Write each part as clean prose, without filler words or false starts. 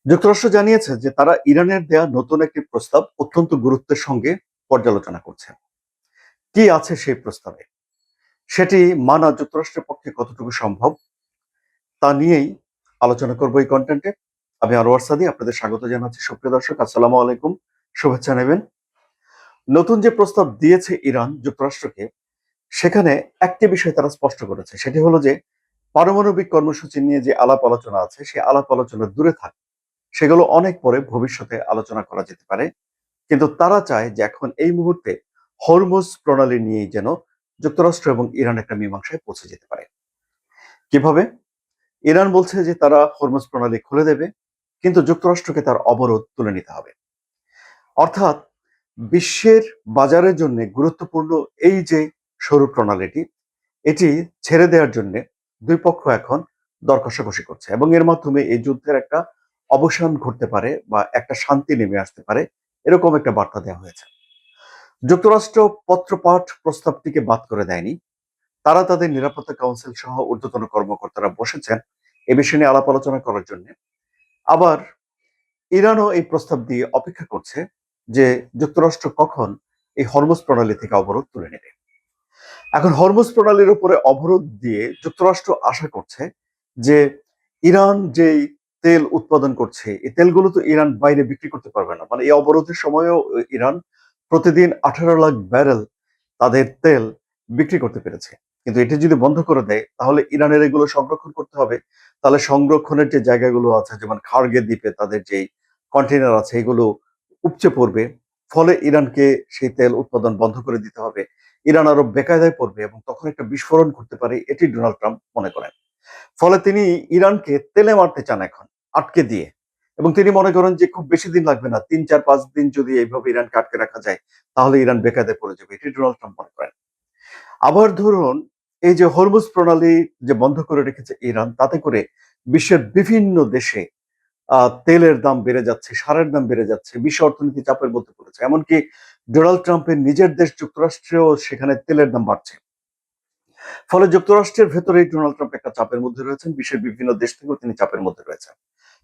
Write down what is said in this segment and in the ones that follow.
যুক্তরাষ্ট্র জানিয়েছে যে তারা ইরানের দেয়া নতুন একটি প্রস্তাব অত্যন্ত গুরুত্বের সঙ্গে পর্যালোচনা করছে। কি আছে সেই প্রস্তাবে, সেটি মানা যুক্তরাষ্ট্রের পক্ষে কতটুকু সম্ভব, তা নিয়েই আলোচনা করবো এই কন্টেন্টে। আমি আনোয়ার সাদি, আপনাদের স্বাগত জানাচ্ছি। সুপ্রিয় দর্শক, আসসালামু আলাইকুম, শুভেচ্ছা নেবেন। নতুন যে প্রস্তাব দিয়েছে ইরান যুক্তরাষ্ট্রকে, সেখানে একটি বিষয় তারা স্পষ্ট করেছে, সেটি হলো যে পারমাণবিক কর্মসূচি নিয়ে যে আলাপ আলোচনা আছে, সেই আলাপ আলোচনা দূরে থাক, সেগুলো অনেক পরে ভবিষ্যতে আলোচনা করা যেতে পারে। কিন্তু তারা চায় যে এখন এই মুহূর্তে হরমুজ প্রণালী নিয়েই যেন যুক্তরাষ্ট্র এবং ইরান একটা মীমাংসায় পৌঁছে যেতে পারে। কিভাবে? ইরান বলছে যে তারা হরমুজ প্রণালী খুলে দেবে, কিন্তু যুক্তরাষ্ট্রকে তার অবরোধ তুলে নিতে হবে। অর্থাৎ বিশ্বের বাজারের জন্য গুরুত্বপূর্ণ এই যে সরু প্রণালীটি, এটি ছেড়ে দেওয়ার জন্য দুই পক্ষ এখন দর কষাকষি করছে, এবং এর মাধ্যমে এই যুদ্ধের একটা অবসান ঘটতে পারে বা একটা শান্তি নেমে আসতে পারে, এরকম একটা বার্তা দেওয়া হয়েছে। যুক্তরাষ্ট্র পত্রপাঠ প্রস্তাবটিকে বাদ করে দেয়নি। তারা তাদের নিরাপত্তা কাউন্সিল সহ ঊর্ধ্বতন কর্মকর্তারা বসেছেন এ বিষয় নিয়ে আলাপ আলোচনা করার জন্য। আবার ইরানও এই প্রস্তাব দিয়ে অপেক্ষা করছে যে যুক্তরাষ্ট্র কখন এই হরমুজ প্রণালী থেকে অবরোধ তুলে নেবে। এখন হরমুজ প্রণালীর উপরে অবরোধ দিয়ে যুক্তরাষ্ট্র আশা করছে যে ইরান যেই তেল উৎপাদন করছে, এই তেলগুলো তো ইরান বাইরে বিক্রি করতে পারবে না। মানে এই অবরোধের সময়ও ইরান প্রতিদিন 18 লাখ ব্যারেল তাদের তেল বিক্রি করতে পেরেছে। কিন্তু এটি যদি বন্ধ করে দেয়, তাহলে ইরানের এগুলো সংরক্ষণ করতে হবে। তাহলে সংরক্ষণের যে জায়গাগুলো আছে, যেমন খার্গে দ্বীপে তাদের যেই কন্টেইনার আছে, এগুলো উপচে পড়বে। ফলে ইরানকে সেই তেল উৎপাদন বন্ধ করে দিতে হবে। ইরান আরো বেকায়দায় পড়বে এবং তখন একটা বিস্ফোরণ ঘটতে পারে, এটি ডোনাল্ড ট্রাম্প মনে করেন। ফলে তিনি ইরানকে তেলে মারতে চান এখন, আটকে দিয়ে। এবং তিনি মনে করেন যে খুব বেশি দিন লাগবে না, 3, 4, 5 দিন যদি এইভাবে ইরানকে আটকে রাখা যায়, তাহলে ইরান বেকায়দায় পড়ে যাবে, এটি ডোনাল্ড ট্রাম্প মনে করেন। আবার ধরুন, এই যে হরমুজ প্রণালী যে বন্ধ করে রেখেছে ইরান, তাতে করে বিশ্বের বিভিন্ন দেশে তেলের দাম বেড়ে যাচ্ছে, সারের দাম বেড়ে যাচ্ছে, বিশ্ব অর্থনীতি চাপের মধ্যে পড়েছে। এমনকি ডোনাল্ড ট্রাম্পের নিজের দেশ যুক্তরাষ্ট্রেও সেখানে তেলের দাম বাড়ছে। ফলে যুক্তরাষ্ট্রের ভেতরেই ডোনাল্ড ট্রাম্প একটা চাপের মধ্যে রয়েছেন, বিশ্বের বিভিন্ন দেশ থেকেও তিনি চাপের মধ্যে রয়েছেন।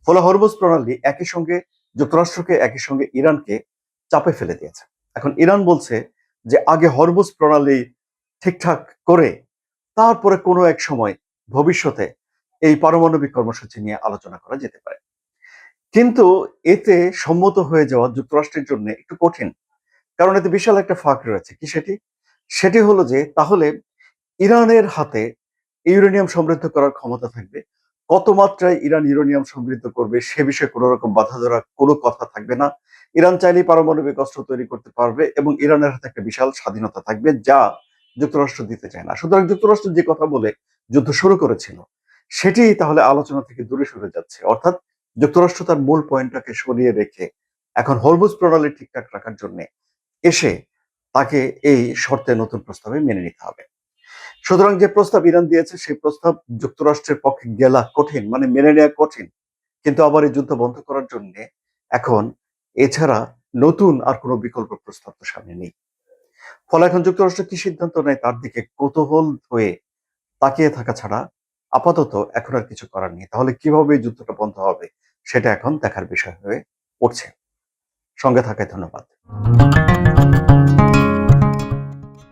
ফলে হরমুজ প্রণালী একই সঙ্গে যুক্তরাষ্ট্রকে, একই সঙ্গে ইরানকে চাপে ফেলে দিয়েছে। এখন ইরান বলছে যে আগে হরমুজ প্রণালী ঠিকঠাক করে তারপরে কোনো এক সময় ভবিষ্যতে এই পারমাণবিক কর্মসূচি নিয়ে আলোচনা করা যেতে পারে। কিন্তু এতে সম্মত হয়ে যাওয়া যুক্তরাষ্ট্রের জন্য একটু কঠিন, কারণ এতে বিশাল একটা ফাঁক রয়েছে। কি সেটি? সেটি হলো যে তাহলে ইরানের হাতে ইউরেনিয়াম সমৃদ্ধ করার ক্ষমতা থাকবে। কত মাত্রায় ইরান ইউরেনিয়াম সমৃদ্ধ করবে সে বিষয়ে কোনো রকম বাধা ধরার কোনো কথা থাকবে না। ইরান চাইলেই পারমাণবিক অস্ত্র তৈরি করতে পারবে এবং ইরানের হাতে একটা বিশাল স্বাধীনতা থাকবে, যা যুক্তরাষ্ট্র দিতে চায় না। সুতরাং যুক্তরাষ্ট্র যে কথা বলে যুদ্ধ শুরু করেছিল, সেটি তাহলে আলোচনা থেকে দূরে সরে যাচ্ছে। অর্থাৎ যুক্তরাষ্ট্র তার মূল পয়েন্টটাকে সরিয়ে রেখে এখন হরমুজ প্রণালী ঠিকঠাক রাখার জন্য এসে তাকে এই শর্তে নতুন প্রস্তাবে মেনে নিতে হবে। সুতরাং যে প্রস্তাব ইরান দিয়েছে, সেই প্রস্তাব যুক্তরাষ্ট্রের পক্ষে গেলা কঠিন, মানে মেনে নেওয়া কঠিন। কিন্তু আবার এই যুদ্ধ বন্ধ করার জন্য এখন এছাড়া নতুন আর কোনো বিকল্প প্রস্তাব তো সামনে নেই। ফলে এখন যুক্তরাষ্ট্র কি সিদ্ধান্ত নেয়, তার দিকে কৌতূহল হয়ে তাকিয়ে থাকা ছাড়া আপাতত এখন আর কিছু করার নেই। তাহলে কিভাবে এই যুদ্ধটা বন্ধ হবে, সেটা এখন দেখার বিষয় হয়ে উঠছে। সঙ্গে থাকায় ধন্যবাদ।